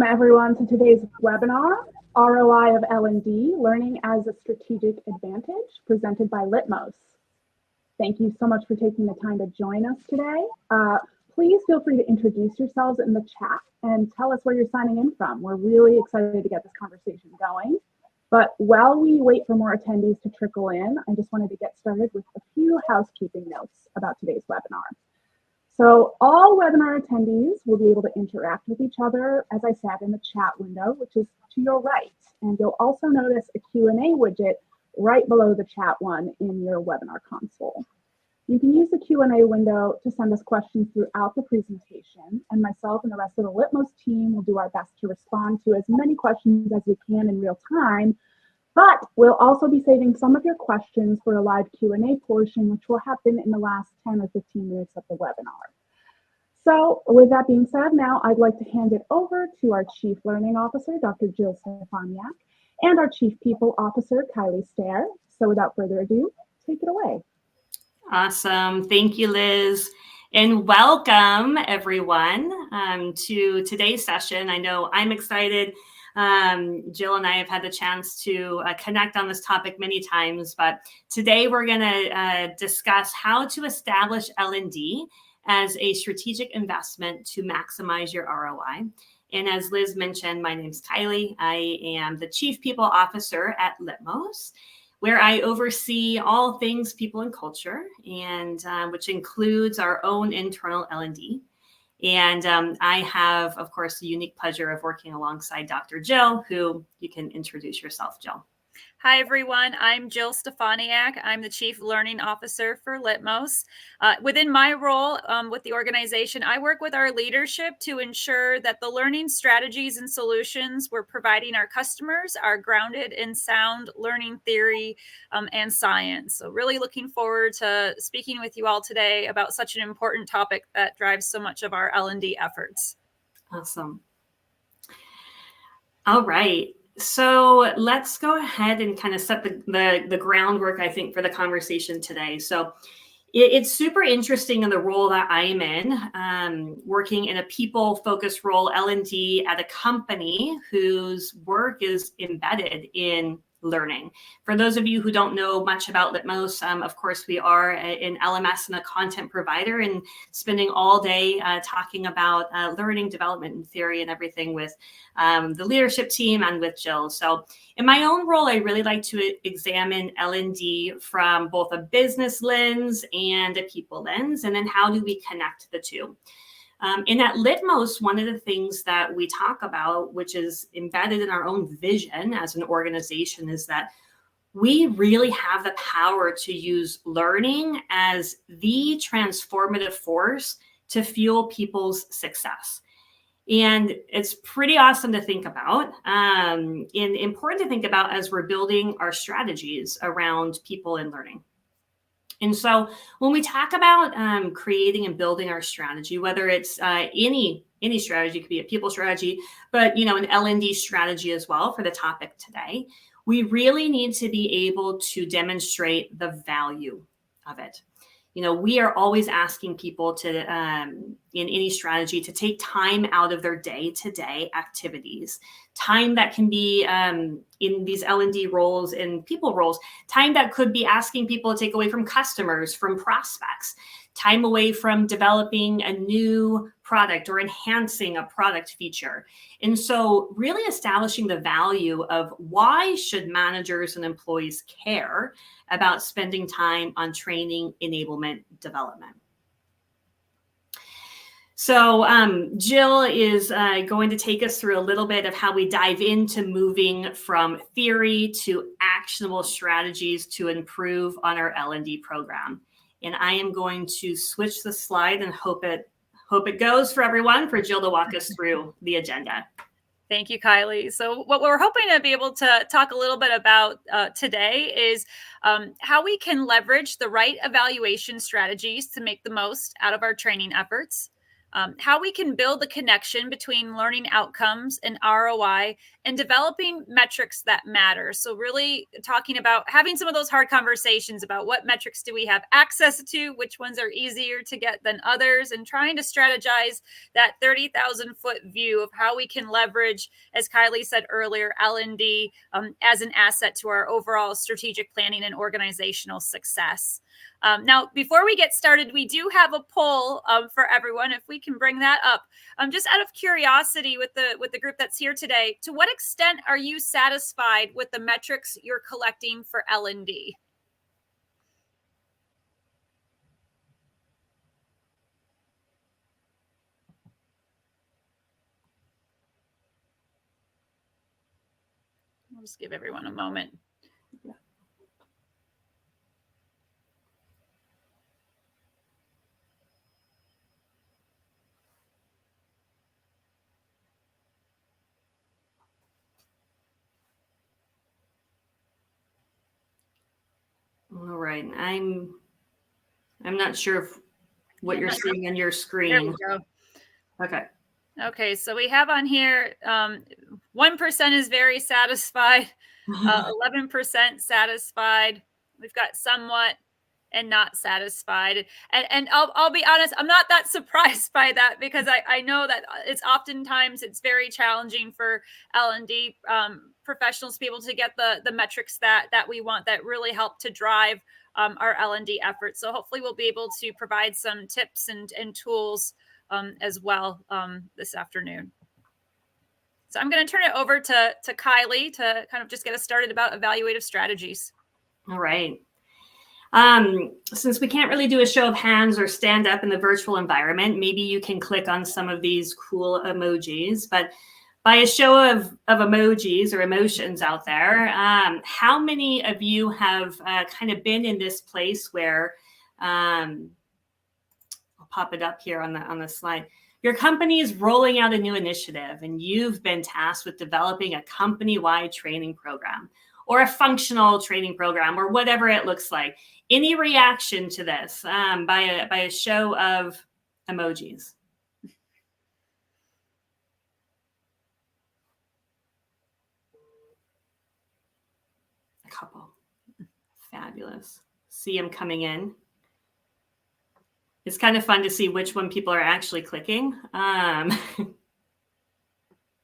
everyone to today's webinar, ROI of L&D, Learning as a Strategic Advantage, presented by Litmos. Thank you so much for taking the time to join us today. Please feel free to introduce yourselves in the chat and tell us where you're signing in from. We're really excited to get this conversation going. But while we wait for more attendees to trickle in, I just wanted to get started with a few housekeeping notes about today's webinar. So all webinar attendees will be able to interact with each other, as I said, in the chat window, which is to your right. And you'll also notice a Q&A widget right below the chat one in your webinar console. You can use the Q&A window to send us questions throughout the presentation, and myself and the rest of the Litmos team will do our best to respond to as many questions as we can in real time. But we'll also be saving some of your questions for a live Q&A portion, which will happen in the last 10 or 15 minutes of the webinar. So with that being said, now I'd like to hand it over to our Chief Learning Officer, Dr. Jill Stefaniak, and our Chief People Officer, Kyile Stair. So without further ado, take it away. Awesome. Thank you, Liz. And welcome, everyone, to today's session. I know I'm excited. Jill and I have had the chance to connect on this topic many times, but today we're going to discuss how to establish L&D as a strategic investment to maximize your ROI. And as Liz mentioned, my name's Kyile. I am the Chief People Officer at Litmos, where I oversee all things people and culture, and which includes our own internal L&D. And I have, of course, the unique pleasure of working alongside Dr. Jill, who you can introduce yourself, Jill. Hi, everyone. I'm Jill Stefaniak. I'm the Chief Learning Officer for Litmos. Within my role with the organization, I work with our leadership to ensure that the learning strategies and solutions we're providing our customers are grounded in sound learning theory and science. So really looking forward to speaking with you all today about such an important topic that drives so much of our L&D efforts. Awesome. All right. So let's go ahead and kind of set the groundwork, I think, for the conversation today. So it's super interesting in the role that I'm in, working in a people-focused role, L&D, at a company whose work is embedded in learning. For those of you who don't know much about Litmos, of course, we are an LMS and a content provider, and spending all day talking about learning, development, and theory and everything with the leadership team and with Jill. So in my own role, I really like to examine L&D from both a business lens and a people lens, and then how do we connect the two? And at Litmos, one of the things that we talk about, which is embedded in our own vision as an organization, is that we really have the power to use learning as the transformative force to fuel people's success. And it's pretty awesome to think about, and important to think about as we're building our strategies around people and learning. And so when we talk about creating and building our strategy, whether it's any strategy, it could be a people strategy, but an L&D strategy as well for the topic today, we really need to be able to demonstrate the value of it. We are always asking people to, in any strategy, to take time out of their day-to-day activities, time that can be in these L&D roles and people roles, time that could be asking people to take away from customers, from prospects, time away from developing a new product or enhancing a product feature. And so really establishing the value of why should managers and employees care about spending time on training, enablement, development. So Jill is going to take us through a little bit of how we dive into moving from theory to actionable strategies to improve on our L&D program. And I am going to switch the slide and hope it goes for everyone, for Jill to walk us through the agenda. Thank you, Kyile. So what we're hoping to be able to talk a little bit about today is how we can leverage the right evaluation strategies to make the most out of our training efforts. how we can build the connection between learning outcomes and ROI and developing metrics that matter. So really talking about having some of those hard conversations about what metrics do we have access to, which ones are easier to get than others, and trying to strategize that 30,000 foot view of how we can leverage, as Kylie said earlier, L&D as an asset to our overall strategic planning and organizational success. Now, before we get started, we do have a poll for everyone. If we can bring that up, just out of curiosity with the group that's here today, to what extent are you satisfied with the metrics you're collecting for L&D? I'll just give everyone a moment. All right. I'm not sure if what you're seeing on your screen. There we go. Okay. Okay, so we have on here 1% is very satisfied, 11% satisfied. We've got somewhat and not satisfied. And I'll be honest, I'm not that surprised by that, because I know that it's very challenging for L&D professionals to be able to get the metrics that we want, that really help to drive our L&D efforts. So hopefully we'll be able to provide some tips and tools as well this afternoon. So I'm going to turn it over to Kylie to kind of just get us started about evaluative strategies. All right. Since we can't really do a show of hands or stand up in the virtual environment, maybe you can click on some of these cool emojis. But by a show of emojis or emotions out there, how many of you have kind of been in this place where pop it up here on the slide. Your company is rolling out a new initiative, and you've been tasked with developing a company-wide training program or a functional training program or whatever it looks like. Any reaction to this by a show of emojis? A couple. Fabulous. See them coming in. It's kind of fun to see which one people are actually clicking.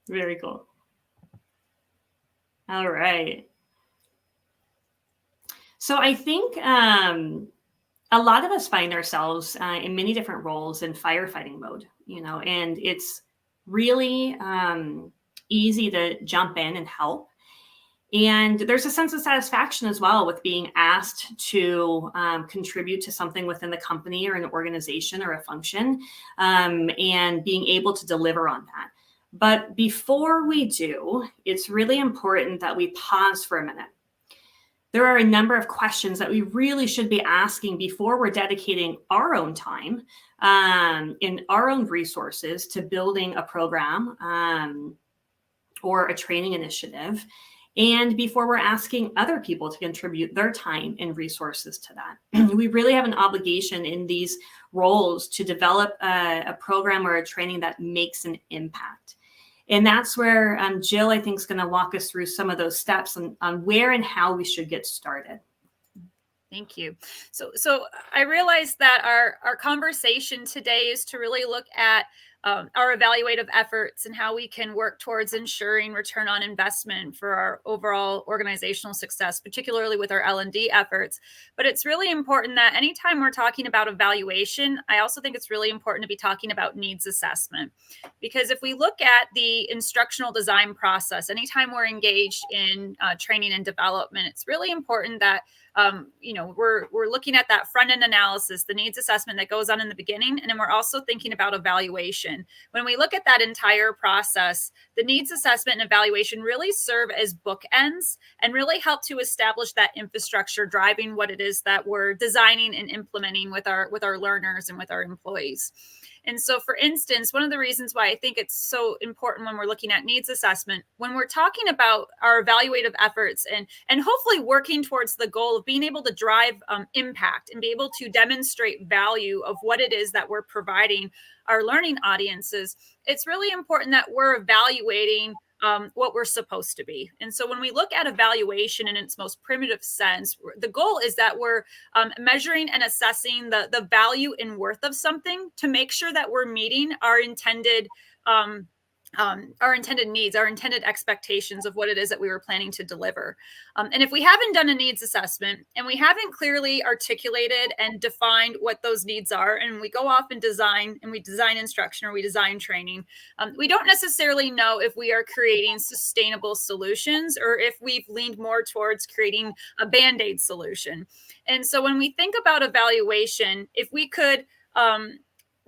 Very cool. All right. So I think a lot of us find ourselves in many different roles in firefighting mode, and it's really easy to jump in and help. And there's a sense of satisfaction as well with being asked to contribute to something within the company or an organization or a function, and being able to deliver on that. But before we do, it's really important that we pause for a minute. There are a number of questions that we really should be asking before we're dedicating our own time in our own resources to building a program or a training initiative, and before we're asking other people to contribute their time and resources to that. We really have an obligation in these roles to develop a program or a training that makes an impact. And that's where Jill, I think, is going to walk us through some of those steps on where and how we should get started. Thank you. So I realize that our conversation today is to really look at our evaluative efforts and how we can work towards ensuring return on investment for our overall organizational success, particularly with our L&D efforts. But it's really important that anytime we're talking about evaluation, I also think it's really important to be talking about needs assessment. Because if we look at the instructional design process, anytime we're engaged in training and development, it's really important that we're looking at that front end analysis, the needs assessment that goes on in the beginning. And then we're also thinking about evaluation. When we look at that entire process, the needs assessment and evaluation really serve as bookends and really help to establish that infrastructure driving what it is that we're designing and implementing with our learners and with our employees. And so, for instance, one of the reasons why I think it's so important when we're looking at needs assessment, when we're talking about our evaluative efforts and hopefully working towards the goal of being able to drive impact and be able to demonstrate value of what it is that we're providing our learning audiences, it's really important that we're evaluating what we're supposed to be. And so when we look at evaluation in its most primitive sense, the goal is that we're measuring and assessing the value and worth of something to make sure that we're meeting our intended needs, our intended expectations of what it is that we were planning to deliver. And if we haven't done a needs assessment and we haven't clearly articulated and defined what those needs are, and we go off and we design instruction or we design training, we don't necessarily know if we are creating sustainable solutions or if we've leaned more towards creating a Band-Aid solution. And so when we think about evaluation, if we could,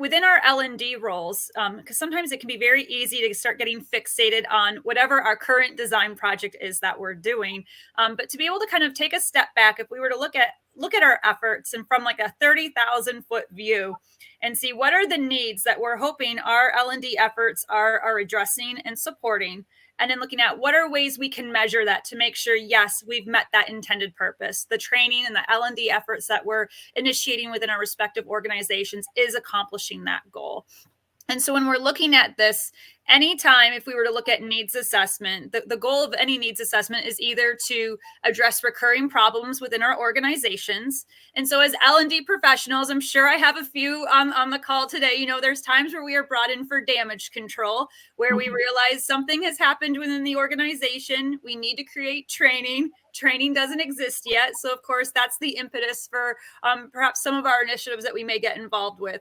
within our L&D roles, because sometimes it can be very easy to start getting fixated on whatever our current design project is that we're doing. But to be able to kind of take a step back, if we were to look at our efforts and from like a 30,000 foot view and see what are the needs that we're hoping our L&D efforts are addressing and supporting, and then looking at what are ways we can measure that to make sure, yes, we've met that intended purpose. The training and the L&D efforts that we're initiating within our respective organizations is accomplishing that goal. And so when we're looking at this, anytime if we were to look at needs assessment, the goal of any needs assessment is either to address recurring problems within our organizations. And so as L&D professionals, I'm sure I have a few on the call today. There's times where we are brought in for damage control, where we realize something has happened within the organization. We need to create training. Training doesn't exist yet. So of course, that's the impetus for perhaps some of our initiatives that we may get involved with.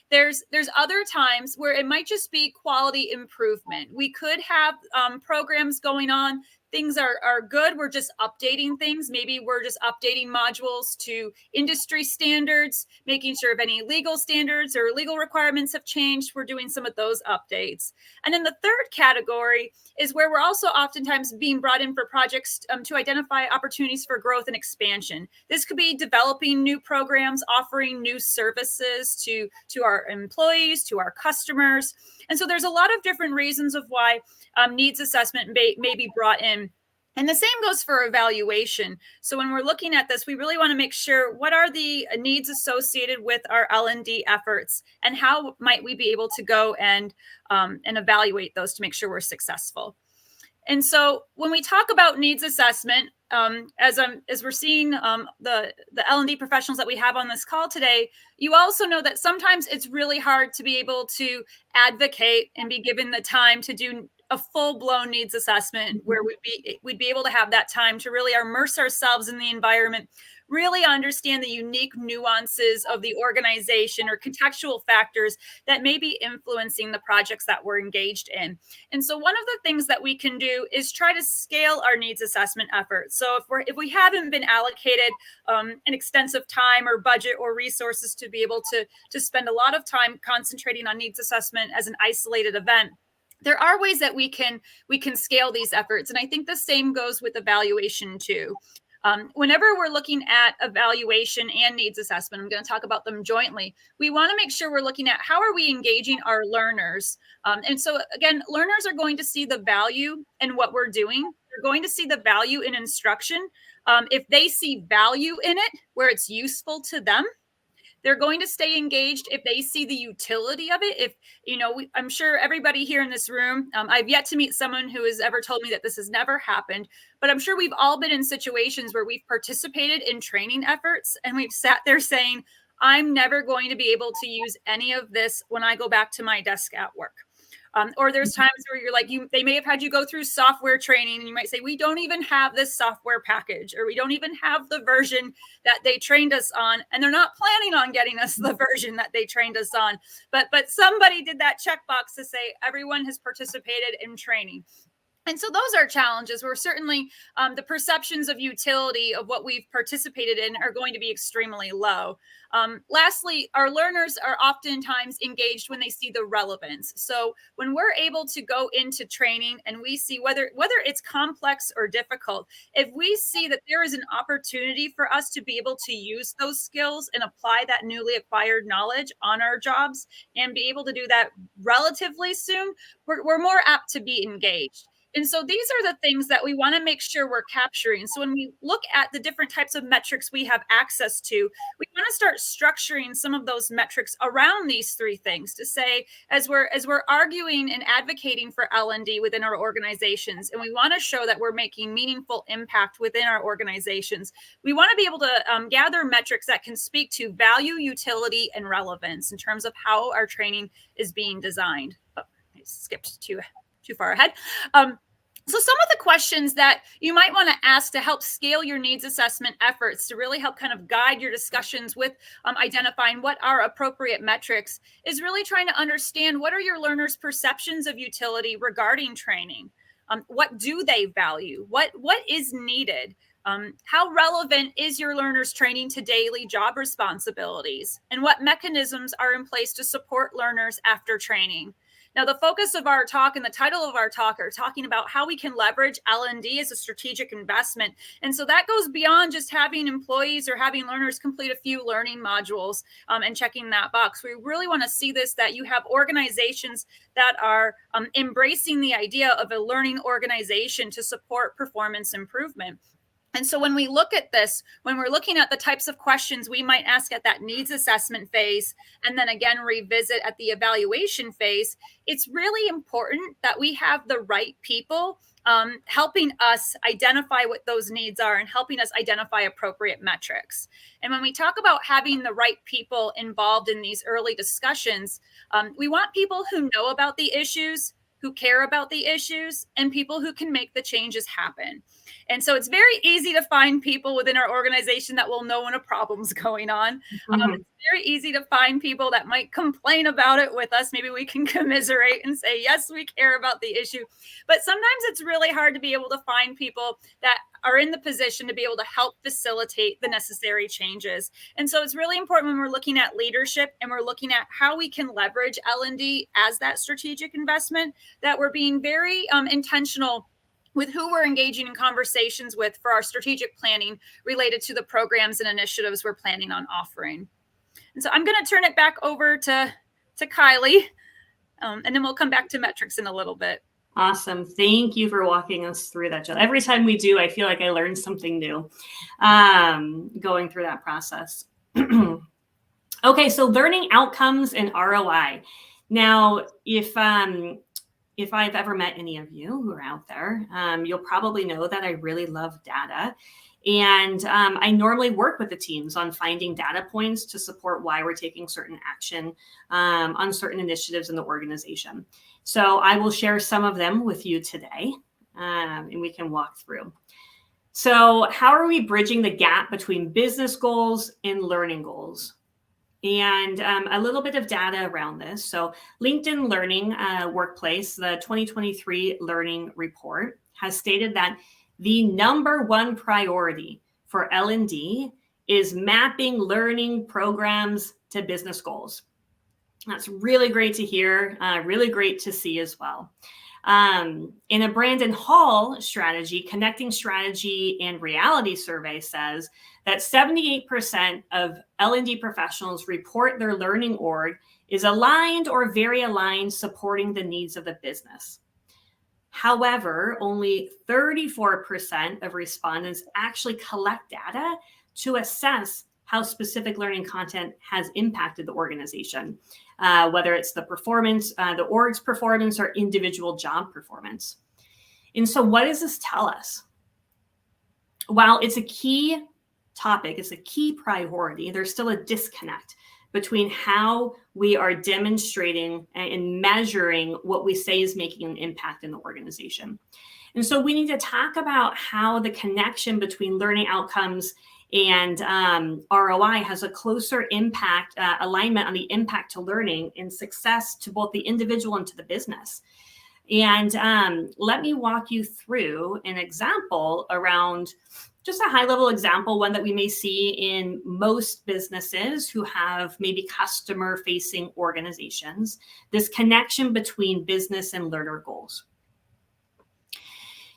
There's other times where it might just be quality improvement. We could have programs going on. Things are good. We're just updating things. Maybe we're just updating modules to industry standards, making sure if any legal standards or legal requirements have changed, we're doing some of those updates. And then the third category is where we're also oftentimes being brought in for projects to identify opportunities for growth and expansion. This could be developing new programs, offering new services to our employees, to our customers. And so there's a lot of different reasons of why needs assessment may be brought in. And the same goes for evaluation. So when we're looking at this, we really want to make sure what are the needs associated with our L&D efforts and how might we be able to go and evaluate those to make sure we're successful. And so when we talk about needs assessment, as we're seeing the L&D professionals that we have on this call today, you also know that sometimes it's really hard to be able to advocate and be given the time to do a full-blown needs assessment where we'd be able to have that time to really immerse ourselves in the environment, really understand the unique nuances of the organization or contextual factors that may be influencing the projects that we're engaged in. And so one of the things that we can do is try to scale our needs assessment efforts. So if we haven't been allocated an extensive time or budget or resources to be able to spend a lot of time concentrating on needs assessment as an isolated event, there are ways that we can scale these efforts. And I think the same goes with evaluation too. Whenever we're looking at evaluation and needs assessment, I'm going to talk about them jointly. We want to make sure we're looking at how are we engaging our learners. And so again, learners are going to see the value in what we're doing. They're going to see the value in instruction. If they see value in it, where it's useful to them, they're going to stay engaged if they see the utility of it. If, I'm sure everybody here in this room, I've yet to meet someone who has ever told me that this has never happened, but I'm sure we've all been in situations where we've participated in training efforts and we've sat there saying, I'm never going to be able to use any of this when I go back to my desk at work. Or there's times where you're like, they may have had you go through software training and you might say, we don't even have this software package, or we don't even have the version that they trained us on. And they're not planning on getting us the version that they trained us on. But somebody did that checkbox to say everyone has participated in training. And so those are challenges where certainly the perceptions of utility of what we've participated in are going to be extremely low. Lastly, our learners are oftentimes engaged when they see the relevance. So when we're able to go into training and we see whether it's complex or difficult, if we see that there is an opportunity for us to be able to use those skills and apply that newly acquired knowledge on our jobs and be able to do that relatively soon, we're more apt to be engaged. And so these are the things that we want to make sure we're capturing. So when we look at the different types of metrics we have access to, we want to start structuring some of those metrics around these three things to say, as we're arguing and advocating for L&D within our organizations, and we want to show that we're making meaningful impact within our organizations, we want to be able to gather metrics that can speak to value, utility, and relevance in terms of how our training is being designed. Oh, I skipped too far ahead. So some of the questions that you might want to ask to help scale your needs assessment efforts to really help kind of guide your discussions with identifying what are appropriate metrics is really trying to understand what are your learners' perceptions of utility regarding training. What do they value? What is needed? How relevant is your learners' training to daily job responsibilities? And what mechanisms are in place to support learners after training? Now, the focus of our talk and the title of our talk are talking about how we can leverage L&D as a strategic investment. And so that goes beyond just having employees or having learners complete a few learning modules and checking that box. We really want to see this, that you have organizations that are embracing the idea of a learning organization to support performance improvement. And so when we look at this, when we're looking at the types of questions we might ask at that needs assessment phase, and then again revisit at the evaluation phase, it's really important that we have the right people helping us identify what those needs are and helping us identify appropriate metrics. And when we talk about having the right people involved in these early discussions, we want people who know about the issues, who care about the issues, and people who can make the changes happen. And so it's very easy to find people within our organization that will know when a problem's going on. It's very easy to find people that might complain about it with us. Maybe we can commiserate and say, yes, we care about the issue. But sometimes it's really hard to be able to find people that are in the position to be able to help facilitate the necessary changes. And so it's really important when we're looking at leadership and we're looking at how we can leverage L&D as that strategic investment, that we're being very intentional with who we're engaging in conversations with for our strategic planning related to the programs and initiatives we're planning on offering. And so I'm going to turn it back over to Kyile, and then we'll come back to metrics in a little bit. Awesome. Thank you for walking us through that, Jill. Every time we do, I feel like I learned something new going through that process. Okay, so learning outcomes and ROI. Now, if I've ever met any of you who are out there, you'll probably know that I really love data. And I normally work with the teams on finding data points to support why we're taking certain action on certain initiatives in the organization. So I will share some of them with you today, and we can walk through. So how are we bridging the gap between business goals and learning goals? And a little bit of data around this. So LinkedIn Learning Workplace, the 2023 Learning Report, has stated that the number one priority for L&D is mapping learning programs to business goals. That's really great to hear, really great to see as well. In a Brandon Hall strategy, Connecting Strategy and Reality survey says that 78% of L&D professionals report their learning org is aligned or very aligned, supporting the needs of the business. However, only 34% of respondents actually collect data to assess how specific learning content has impacted the organization, whether it's the performance, the org's performance, or individual job performance. And so what does this tell us? While it's a key topic, it's a key priority, there's still a disconnect between how we are demonstrating and measuring what we say is making an impact in the organization. And so we need to talk about how the connection between learning outcomes and ROI has a closer impact, alignment on the impact to learning and success to both the individual and to the business. And let me walk you through an example around just a high-level example, one that we may see in most businesses who have maybe customer-facing organizations, this connection between business and learner goals.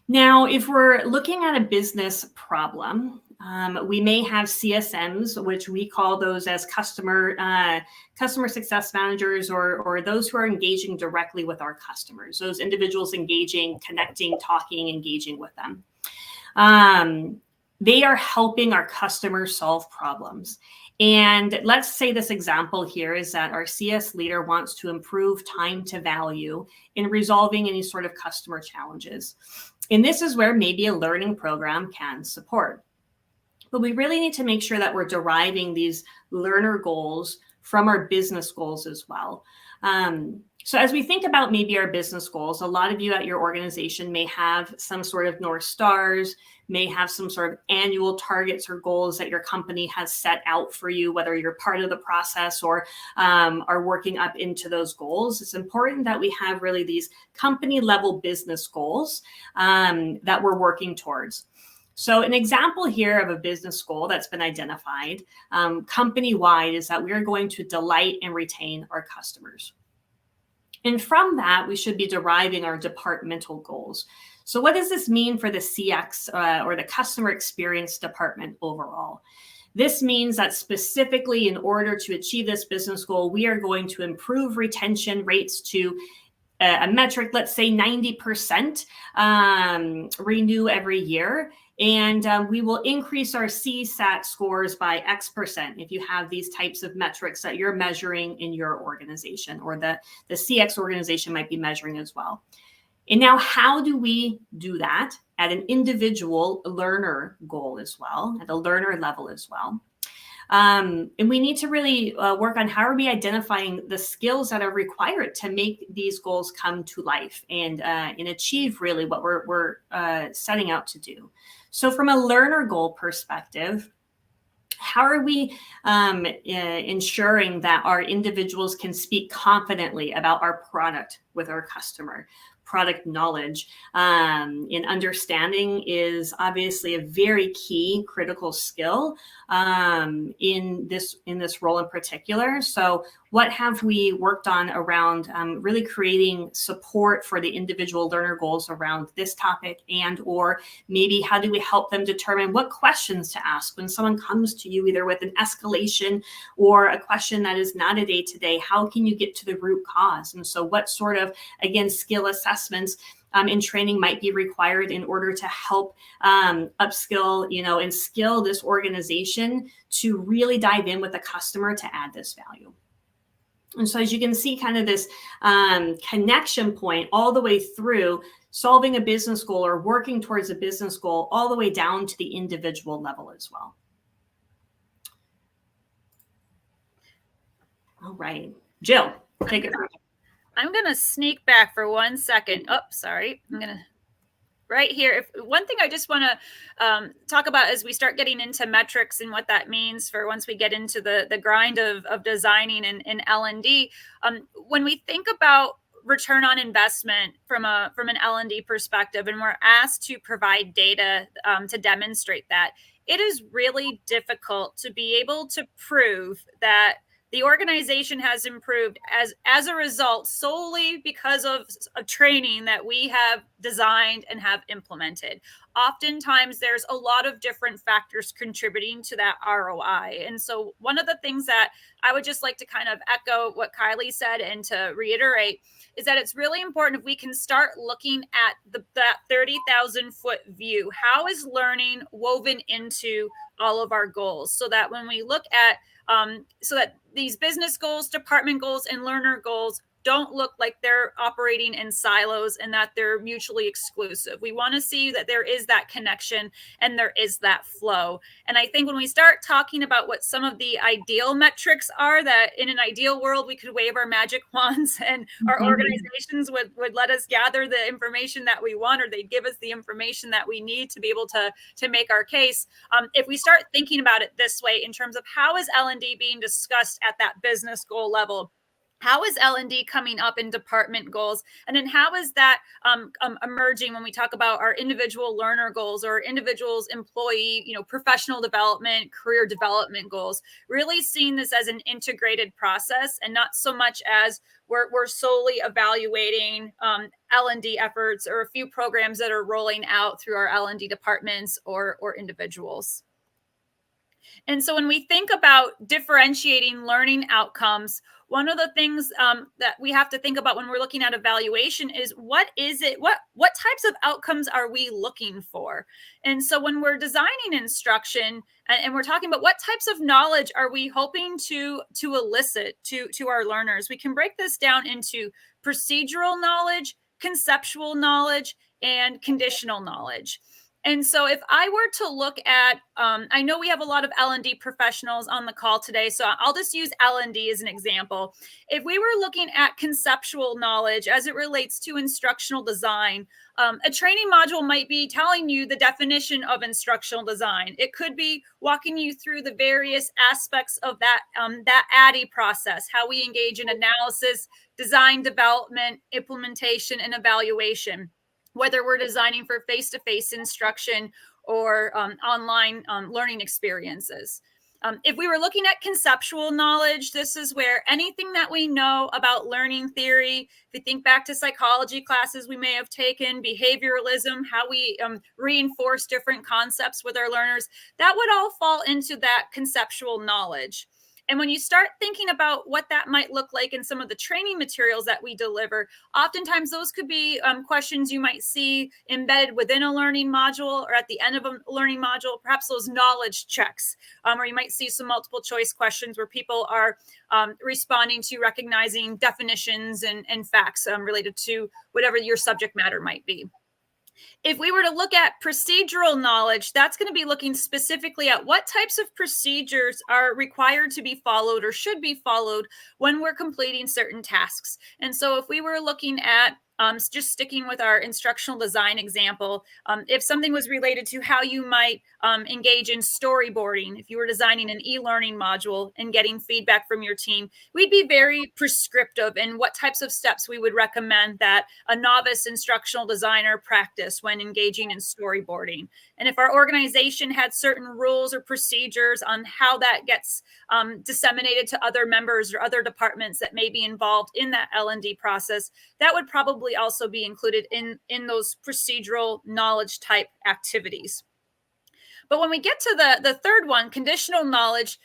Now, if we're looking at a business problem, we may have CSMs, which we call those as customer success managers, or those who are engaging directly with our customers, those individuals engaging, connecting, talking, engaging with them. They are helping our customers solve problems. And let's say this example here is that our CS leader wants to improve time to value in resolving any sort of customer challenges. And this is where maybe a learning program can support. But we really need to make sure that we're deriving these learner goals from our business goals as well. So as we think about maybe our business goals, a lot of you at your organization may have some sort of North Stars, may have some sort of annual targets or goals that your company has set out for you, whether you're part of the process or are working up into those goals. It's important that we have really these company level business goals that we're working towards. So an example here of a business goal that's been identified company-wide is that we are going to delight and retain our customers. And from that, we should be deriving our departmental goals. So what does this mean for the CX or the customer experience department overall? This means that specifically in order to achieve this business goal, we are going to improve retention rates to a metric, let's say 90% renew every year. And we will increase our CSAT scores by X% if you have these types of metrics that you're measuring in your organization, or the CX organization might be measuring as well. And now how do we do that at an individual learner goal as well, at a learner level as well? And we need to really work on how are we identifying the skills that are required to make these goals come to life and achieve really what we're setting out to do. So from a learner goal perspective, how are we ensuring that our individuals can speak confidently about our product with our customer? Product knowledge and understanding is obviously a very key critical skill in this role in particular. So what have we worked on around really creating support for the individual learner goals around this topic, and or maybe how do we help them determine what questions to ask when someone comes to you either with an escalation or a question that is not a day-to-day? How can you get to the root cause? And so what sort of, again, skill assessments in training might be required in order to help upskill, and skill this organization to really dive in with the customer to add this value. And so as you can see, kind of this connection point all the way through solving a business goal or working towards a business goal all the way down to the individual level as well. All right, Jill, take it. I'm going to sneak back for 1 second. Oh, sorry. I'm going to right here. One thing I just want to talk about as we start getting into metrics and what that means for once we get into the grind of designing in L&D. When we think about return on investment from an L&D perspective, and we're asked to provide data to demonstrate that, it is really difficult to be able to prove that the organization has improved as a result solely because of training that we have designed and have implemented. Oftentimes, there's a lot of different factors contributing to that ROI. And so one of the things that I would just like to kind of echo what Kylie said and to reiterate is that it's really important if we can start looking at that 30,000 foot view. How is learning woven into all of our goals so that when we look at so that these business goals, department goals, and learner goals don't look like they're operating in silos and that they're mutually exclusive. We want to see that there is that connection and there is that flow. And I think when we start talking about what some of the ideal metrics are, that in an ideal world, we could wave our magic wands and our organizations would let us gather the information that we want, or they'd give us the information that we need to be able to make our case. If we start thinking about it this way in terms of how is L&D being discussed at that business goal level, How is L&D coming up in department goals? And then how is that emerging when we talk about our individual learner goals or individuals employee, professional development, career development goals? Really seeing this as an integrated process and not so much as we're solely evaluating L&D efforts or a few programs that are rolling out through our L&D departments or individuals. And so when we think about differentiating learning outcomes, one of the things that we have to think about when we're looking at evaluation is what types of outcomes are we looking for? And so when we're designing instruction and we're talking about what types of knowledge are we hoping to elicit to our learners, we can break this down into procedural knowledge, conceptual knowledge, and conditional knowledge. And so if I were to look at, I know we have a lot of L&D professionals on the call today, so I'll just use L&D as an example. If we were looking at conceptual knowledge as it relates to instructional design, a training module might be telling you the definition of instructional design. It could be walking you through the various aspects of that ADDIE process, how we engage in analysis, design, development, implementation, and evaluation, whether we're designing for face-to-face instruction or online learning experiences. If we were looking at conceptual knowledge, this is where anything that we know about learning theory, if we think back to psychology classes we may have taken, behavioralism, how we reinforce different concepts with our learners, that would all fall into that conceptual knowledge. And when you start thinking about what that might look like in some of the training materials that we deliver, oftentimes those could be questions you might see embedded within a learning module or at the end of a learning module, perhaps those knowledge checks, or you might see some multiple choice questions where people are responding to recognizing definitions and facts related to whatever your subject matter might be. If we were to look at procedural knowledge, that's going to be looking specifically at what types of procedures are required to be followed or should be followed when we're completing certain tasks. And so if we were looking at just sticking with our instructional design example, if something was related to how you might engage in storyboarding, if you were designing an e-learning module and getting feedback from your team, we'd be very prescriptive in what types of steps we would recommend that a novice instructional designer practice when engaging in storyboarding. And if our organization had certain rules or procedures on how that gets disseminated to other members or other departments that may be involved in that L&D process, that would probably also be included in those procedural knowledge type activities. But when we get to the third one, conditional knowledge,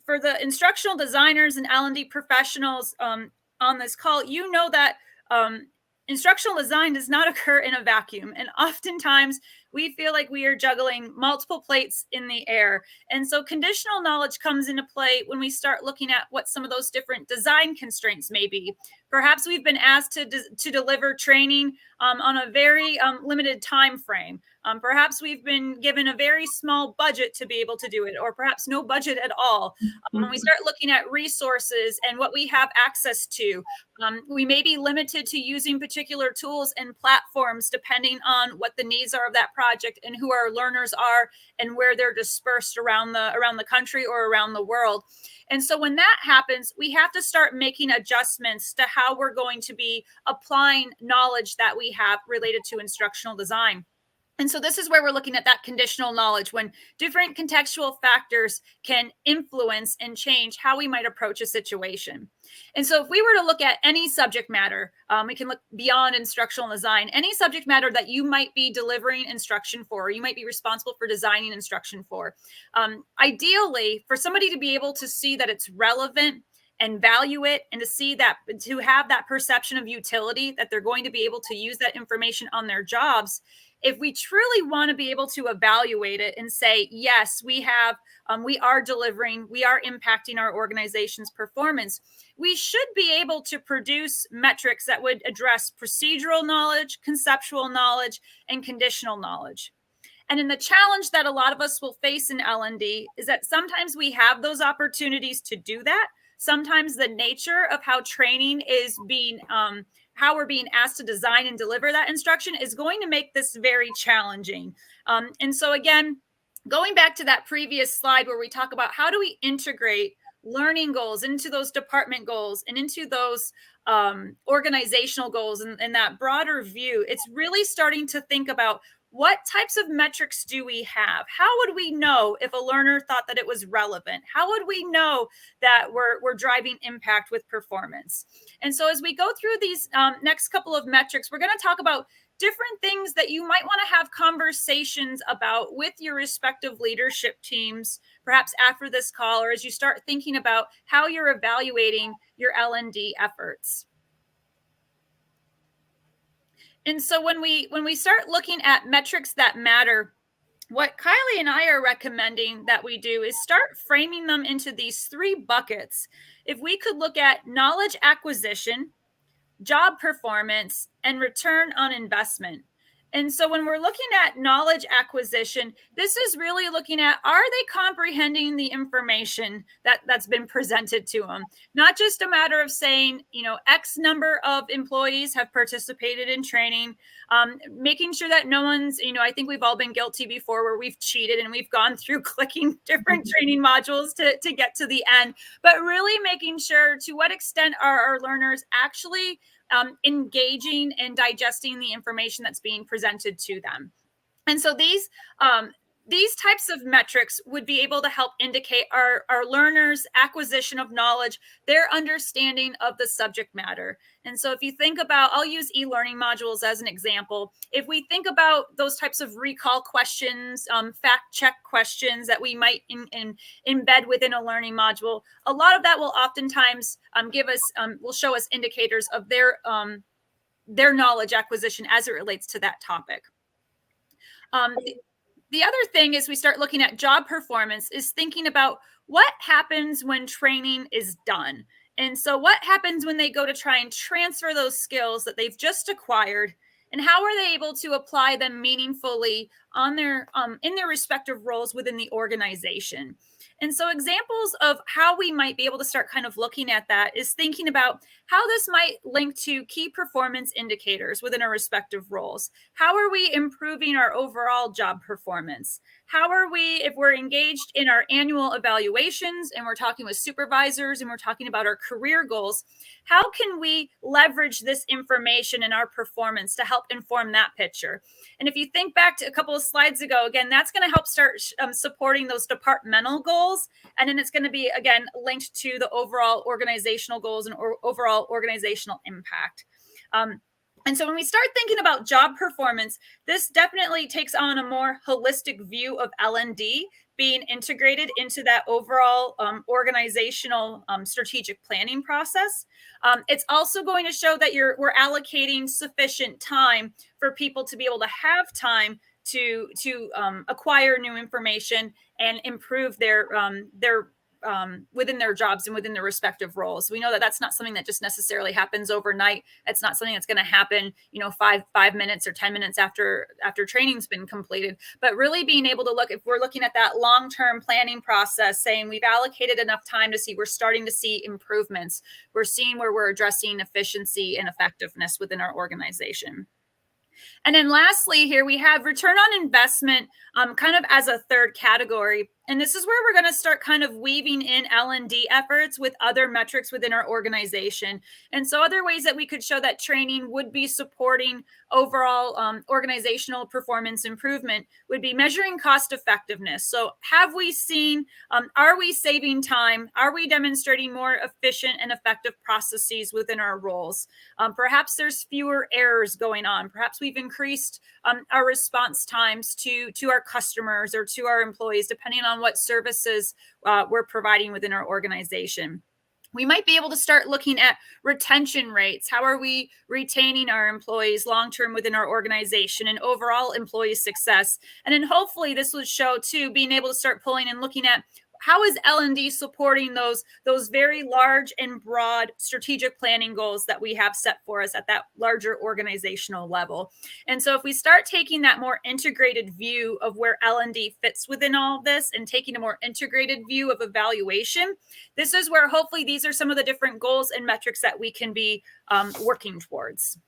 for the instructional designers and L&D professionals on this call, you know that instructional design does not occur in a vacuum. And oftentimes we feel like we are juggling multiple plates in the air. And so conditional knowledge comes into play when we start looking at what some of those different design constraints may be. Perhaps we've been asked to deliver training on a very limited time frame. Perhaps we've been given a very small budget to be able to do it, or perhaps no budget at all. When we start looking at resources and what we have access to, we may be limited to using particular tools and platforms depending on what the needs are of that project and who our learners are and where they're dispersed around the country or around the world. And so when that happens, we have to start making adjustments to how we're going to be applying knowledge that we have related to instructional design. And so this is where we're looking at that conditional knowledge, when different contextual factors can influence and change how we might approach a situation. And so if we were to look at any subject matter, we can look beyond instructional design, any subject matter that you might be delivering instruction for, or you might be responsible for designing instruction for. Ideally, for somebody to be able to see that it's relevant and value it, and to have that perception of utility, that they're going to be able to use that information on their jobs. If we truly want to be able to evaluate it and say, yes, we are delivering, we are impacting our organization's performance, we should be able to produce metrics that would address procedural knowledge, conceptual knowledge, and conditional knowledge. And in the challenge that a lot of us will face in L&D is that sometimes we have those opportunities to do that. Sometimes the nature of how training is being how we're being asked to design and deliver that instruction is going to make this very challenging. And so again, going back to that previous slide where we talk about how do we integrate learning goals, into those department goals, and into those organizational goals and that broader view, it's really starting to think about what types of metrics do we have? How would we know if a learner thought that it was relevant? How would we know that we're driving impact with performance? And so as we go through these next couple of metrics, we're going to talk about different things that you might want to have conversations about with your respective leadership teams, perhaps after this call, or as you start thinking about how you're evaluating your L&D efforts. And so when we start looking at metrics that matter, what Kylie and I are recommending that we do is start framing them into these 3 buckets. If we could look at knowledge acquisition, job performance, and return on investment. And so when we're looking at knowledge acquisition, this is really looking at, are they comprehending the information that's been presented to them? Not just a matter of saying, X number of employees have participated in training, making sure that no one's, I think we've all been guilty before where we've cheated and we've gone through clicking different training modules to get to the end, but really making sure to what extent are our learners actually engaging and digesting the information that's being presented to them. And so these types of metrics would be able to help indicate our learners' acquisition of knowledge, their understanding of the subject matter. And so if you think about, I'll use e-learning modules as an example. If we think about those types of recall questions, fact check questions that we might embed within a learning module, a lot of that will oftentimes will show us indicators of their knowledge acquisition as it relates to that topic. The other thing is we start looking at job performance is thinking about what happens when training is done. And so what happens when they go to try and transfer those skills that they've just acquired, and how are they able to apply them meaningfully on their in their respective roles within the organization? And so examples of how we might be able to start kind of looking at that is thinking about how this might link to key performance indicators within our respective roles. How are we improving our overall job performance? How are we, if we're engaged in our annual evaluations and we're talking with supervisors and we're talking about our career goals, how can we leverage this information in our performance to help inform that picture? And if you think back to a couple of slides ago, again, that's going to help start supporting those departmental goals. And then it's going to be, again, linked to the overall organizational goals and overall organizational impact. And so when we start thinking about job performance, this definitely takes on a more holistic view of L&D being integrated into that overall organizational strategic planning process. It's also going to show that we're allocating sufficient time for people to be able to have time to acquire new information and improve their within their jobs and within their respective roles. We know that that's not something that just necessarily happens overnight. It's not something that's going to happen, 5 minutes or 10 minutes after training's been completed, but really being able to look, if we're looking at that long-term planning process, saying we've allocated enough time to see, we're starting to see improvements. We're seeing where we're addressing efficiency and effectiveness within our organization. And then lastly, here we have return on investment kind of as a third category. And this is where we're going to start kind of weaving in L&D efforts with other metrics within our organization. And so other ways that we could show that training would be supporting overall organizational performance improvement would be measuring cost effectiveness. So have we seen, are we saving time? Are we demonstrating more efficient and effective processes within our roles? Perhaps there's fewer errors going on. Perhaps we've increased our response times to our customers or to our employees, depending on what services we're providing within our organization. We might be able to start looking at retention rates. How are we retaining our employees long-term within our organization and overall employee success? And then hopefully this will show too, being able to start pulling and looking at how is L&D supporting those very large and broad strategic planning goals that we have set for us at that larger organizational level? And so if we start taking that more integrated view of where L&D fits within all of this and taking a more integrated view of evaluation, this is where hopefully these are some of the different goals and metrics that we can be working towards.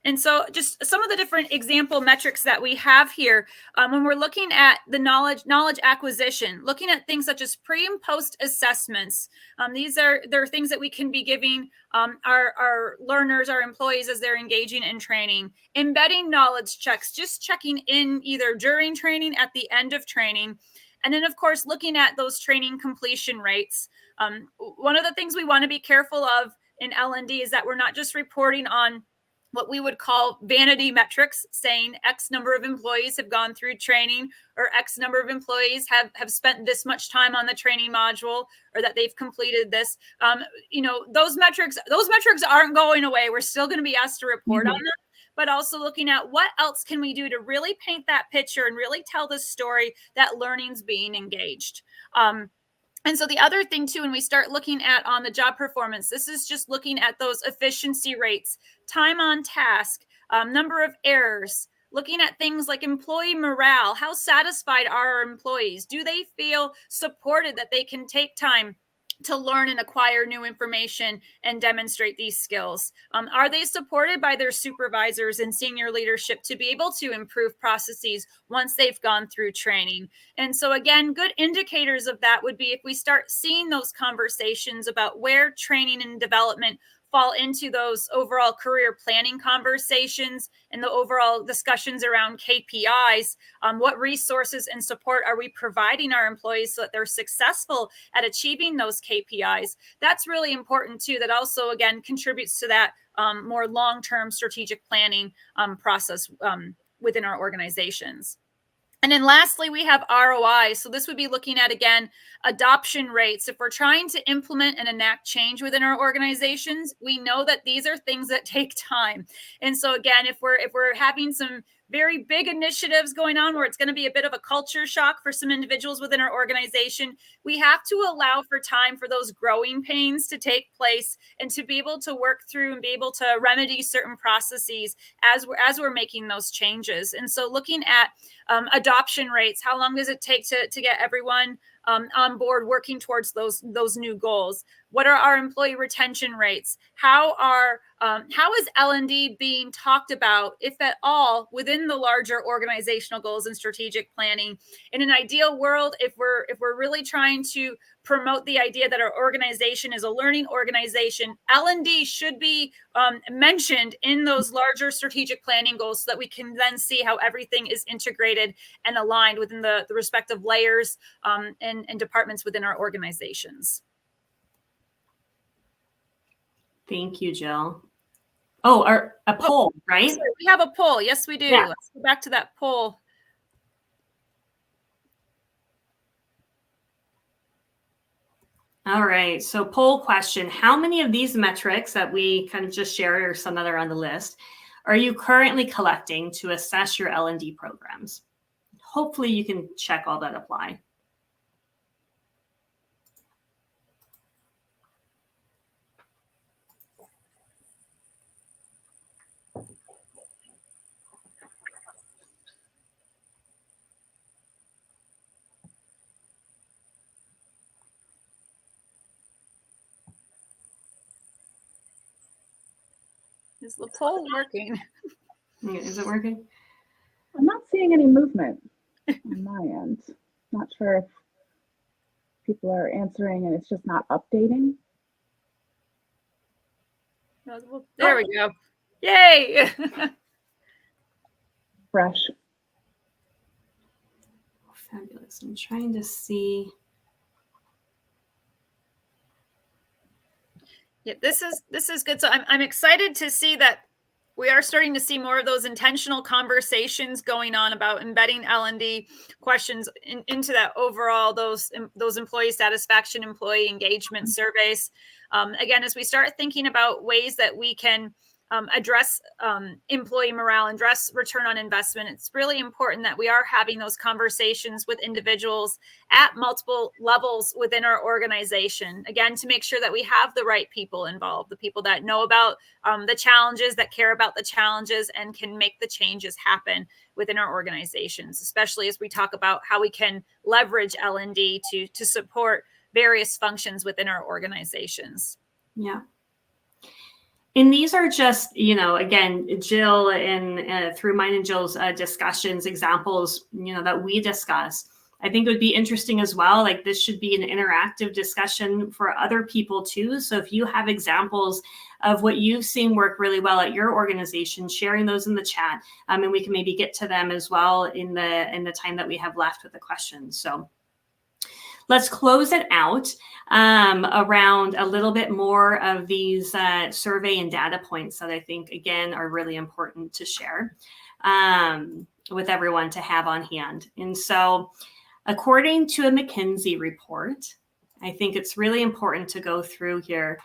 And so just some of the different example metrics that we have here, when we're looking at the knowledge acquisition, looking at things such as pre and post assessments. They're things that we can be giving our learners, our employees as they're engaging in training. Embedding knowledge checks, just checking in either during training, at the end of training. And then, of course, looking at those training completion rates. One of the things we want to be careful of in L&D is that we're not just reporting on what we would call vanity metrics, saying X number of employees have gone through training, or X number of employees have spent this much time on the training module, or that they've completed this. Those metrics aren't going away. We're still going to be asked to report on them, but also looking at what else can we do to really paint that picture and really tell the story that learning's being engaged. And so the other thing too, when we start looking at on the job performance, this is just looking at those efficiency rates, time on task, number of errors, looking at things like employee morale. How satisfied are our employees? Do they feel supported that they can take time to learn and acquire new information and demonstrate these skills? Are they supported by their supervisors and senior leadership to be able to improve processes once they've gone through training? And so again, good indicators of that would be if we start seeing those conversations about where training and development fall into those overall career planning conversations and the overall discussions around KPIs. What resources and support are we providing our employees so that they're successful at achieving those KPIs? That's really important too. That also, again, contributes to that more long-term strategic planning process within our organizations. And then lastly, we have ROI. So this would be looking at, again, adoption rates. If we're trying to implement and enact change within our organizations, we know that these are things that take time. And so again, if we're having some very big initiatives going on where it's going to be a bit of a culture shock for some individuals within our organization, we have to allow for time for those growing pains to take place and to be able to work through and be able to remedy certain processes as we're making those changes. And so looking at adoption rates, how long does it take to get everyone on board working towards those new goals? What are our employee retention rates? How is L&D being talked about, if at all, within the larger organizational goals and strategic planning? In an ideal world, if we're really trying to promote the idea that our organization is a learning organization, L&D should be mentioned in those larger strategic planning goals so that we can then see how everything is integrated and aligned within the respective layers and departments within our organizations. Thank you, Jill. Oh, a poll, right? Sorry, we have a poll. Yes, we do. Yeah. Let's go back to that poll. All right. So poll question, how many of these metrics that we kind of just shared or some that are on the list are you currently collecting to assess your L&D programs? Hopefully you can check all that apply. Is the poll working? Is it working? I'm not seeing any movement on my end. Not sure if people are answering and it's just not updating. There we go. Yay! Fresh. Fabulous. I'm trying to see. Yeah, this is good. So I'm excited to see that we are starting to see more of those intentional conversations going on about embedding L&D questions into that overall, those employee satisfaction, employee engagement surveys. Again, as we start thinking about ways that we can address employee morale and address return on investment, it's really important that we are having those conversations with individuals at multiple levels within our organization. Again, to make sure that we have the right people involved, the people that know about the challenges, that care about the challenges, and can make the changes happen within our organizations, especially as we talk about how we can leverage L&D to support various functions within our organizations. Yeah. And these are just, again, Jill and through mine and Jill's discussions, examples, that we discuss. I think it would be interesting as well. Like, this should be an interactive discussion for other people too. So if you have examples of what you've seen work really well at your organization, sharing those in the chat, and we can maybe get to them as well in the time that we have left with the questions. So let's close it out around a little bit more of these survey and data points that I think, again, are really important to share with everyone to have on hand. And so according to a McKinsey report, I think it's really important to go through here.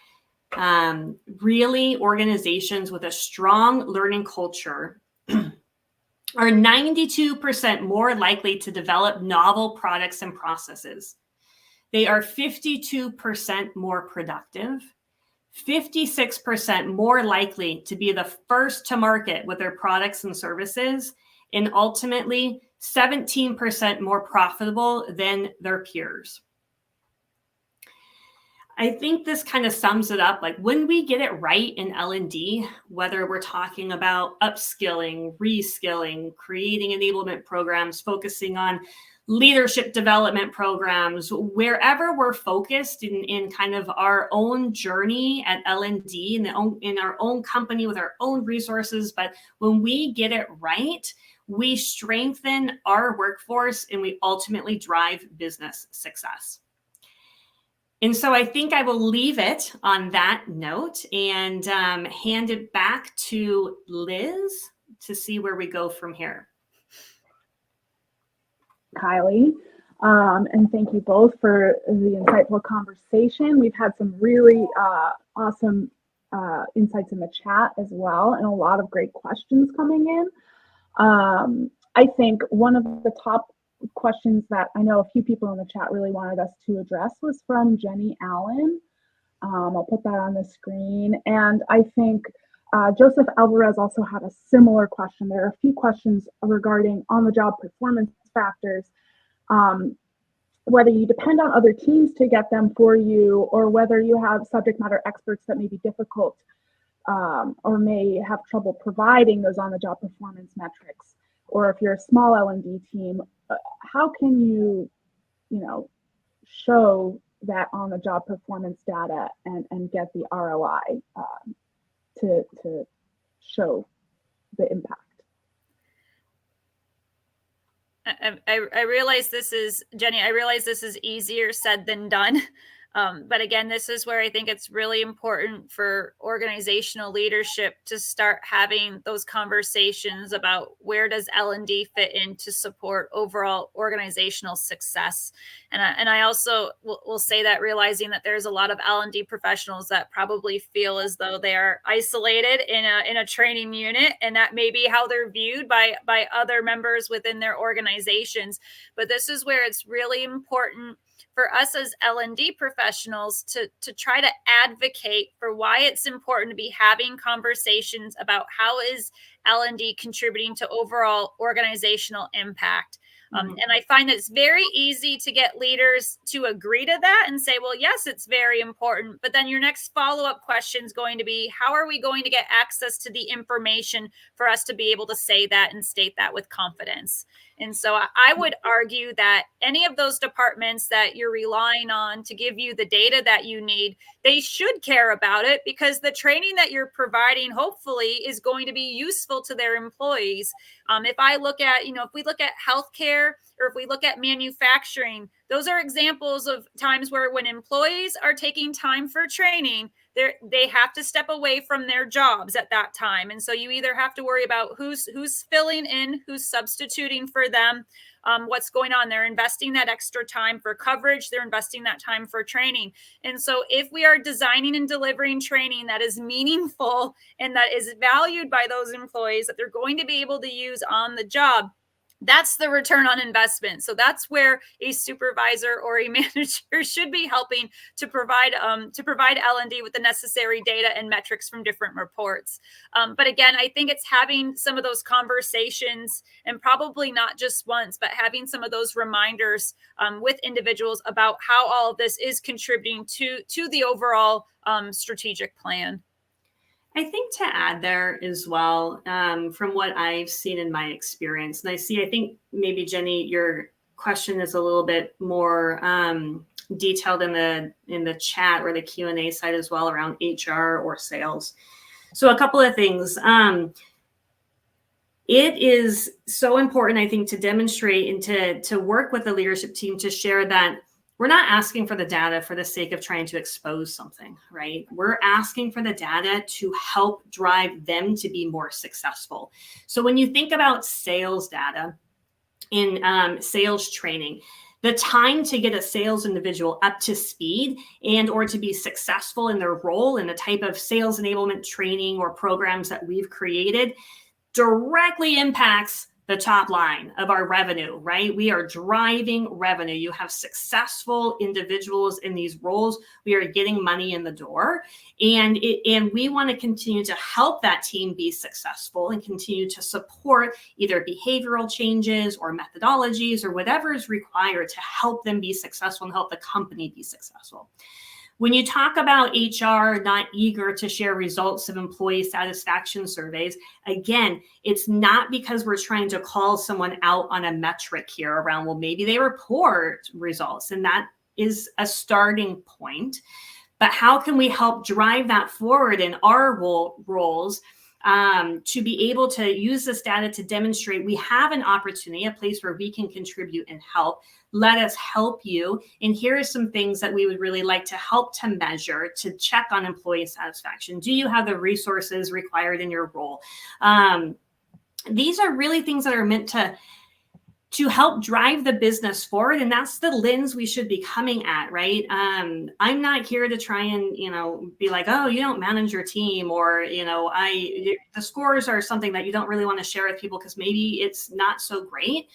Really, organizations with a strong learning culture are 92% more likely to develop novel products and processes. They are 52% more productive, 56% more likely to be the first to market with their products and services, and ultimately 17% more profitable than their peers. I think this kind of sums it up. Like, when we get it right in L&D, whether we're talking about upskilling, reskilling, creating enablement programs, focusing on leadership development programs, wherever we're focused in kind of our own journey at L&D, in our own company with our own resources. But when we get it right, we strengthen our workforce and we ultimately drive business success. And so I think I will leave it on that note and hand it back to Liz to see where we go from here. Kylie, and thank you both for the insightful conversation. We've had some really awesome insights in the chat as well, and a lot of great questions coming in. I think one of the top questions that I know a few people in the chat really wanted us to address was from Jenny Allen. I'll put that on the screen. And I think Joseph Alvarez also had a similar question. There are a few questions regarding on-the-job performance factors, whether you depend on other teams to get them for you, or whether you have subject matter experts that may be difficult or may have trouble providing those on-the-job performance metrics. Or if you're a small L&D team, how can you, show that on-the-job performance data and get the ROI to show the impact? I realize this is, Jenny, I realize this is easier said than done. But again, this is where I think it's really important for organizational leadership to start having those conversations about where does L&D fit in to support overall organizational success. And I also will say that, realizing that there's a lot of L&D professionals that probably feel as though they are isolated in a training unit, and that may be how they're viewed by other members within their organizations. But this is where it's really important for us as L&D professionals to try to advocate for why it's important to be having conversations about how is L&D contributing to overall organizational impact. And I find that it's very easy to get leaders to agree to that and say, well, yes, it's very important. But then your next follow-up question is going to be, how are we going to get access to the information for us to be able to say that and state that with confidence? And so I would argue that any of those departments that you're relying on to give you the data that you need, they should care about it, because the training that you're providing hopefully is going to be useful to their employees. If I look at, if we look at healthcare, or if we look at manufacturing, those are examples of times where when employees are taking time for training, they have to step away from their jobs at that time. And so you either have to worry about who's filling in, who's substituting for them, what's going on. They're investing that extra time for coverage. They're investing that time for training. And so if we are designing and delivering training that is meaningful and that is valued by those employees, that they're going to be able to use on the job, that's the return on investment. So that's where a supervisor or a manager should be helping to provide L&D with the necessary data and metrics from different reports. But again, I think it's having some of those conversations, and probably not just once, but having some of those reminders with individuals about how all of this is contributing to the overall strategic plan. I think to add there as well, from what I've seen in my experience, and I think maybe Jenny, your question is a little bit more detailed in the chat or the Q&A side as well around HR or sales. So a couple of things. It is so important, I think, to demonstrate and to work with the leadership team to share that we're not asking for the data for the sake of trying to expose something, right? We're asking for the data to help drive them to be more successful. So when you think about sales data in sales training, the time to get a sales individual up to speed and or to be successful in their role in the type of sales enablement training or programs that we've created directly impacts the top line of our revenue, right? We are driving revenue. You have successful individuals in these roles. We are getting money in the door, and we want to continue to help that team be successful and continue to support either behavioral changes or methodologies or whatever is required to help them be successful and help the company be successful. When you talk about HR not eager to share results of employee satisfaction surveys, again, it's not because we're trying to call someone out on a metric here around, well, maybe they report results, and that is a starting point. But how can we help drive that forward in our roles to be able to use this data to demonstrate we have an opportunity, a place where we can contribute and help. Let us help you. And here are some things that we would really like to help to measure, to check on employee satisfaction. Do you have the resources required in your role? These are really things that are meant to help drive the business forward. And that's the lens we should be coming at, right? I'm not here to try and, be like, oh, you don't manage your team, or, the scores are something that you don't really want to share with people because maybe it's not so great.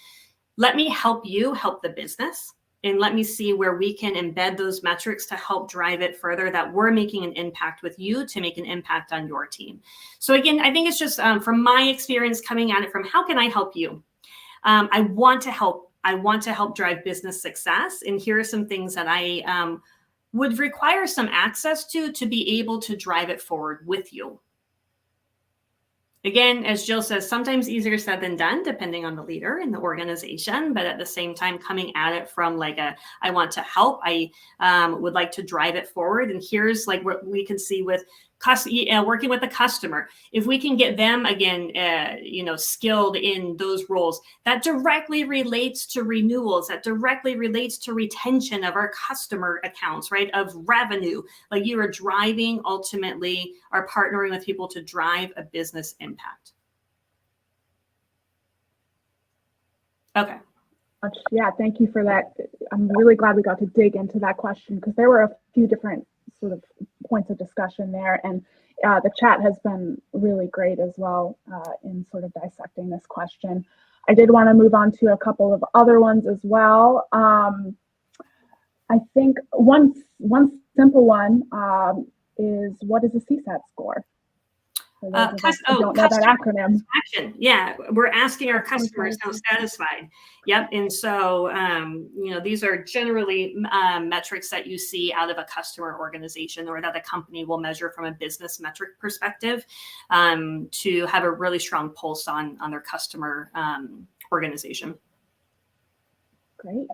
Let me help you help the business, and let me see where we can embed those metrics to help drive it further, that we're making an impact with you to make an impact on your team. So again, I think it's just from my experience coming at it from how can I help you? I want to help. I want to help drive business success. And here are some things that I would require some access to be able to drive it forward with you. Again, as Jill says, sometimes easier said than done, depending on the leader in the organization. But at the same time, coming at it from like I want to help. I would like to drive it forward. And here's like what we can see with working with the customer. If we can get them again, skilled in those roles, that directly relates to renewals, that directly relates to retention of our customer accounts, right? Of revenue. Like you are driving, ultimately, are partnering with people to drive a business impact. Okay. Yeah, thank you for that. I'm really glad we got to dig into that question because there were a few different sort of points of discussion there, and the chat has been really great as well in sort of dissecting this question. I did want to move on to a couple of other ones as well. I think one simple one is, what is a CSAT score? I don't know that acronym. Yeah, we're asking our customers how satisfied. Yep. And so, these are generally metrics that you see out of a customer organization or that a company will measure from a business metric perspective to have a really strong pulse on their customer organization. Great.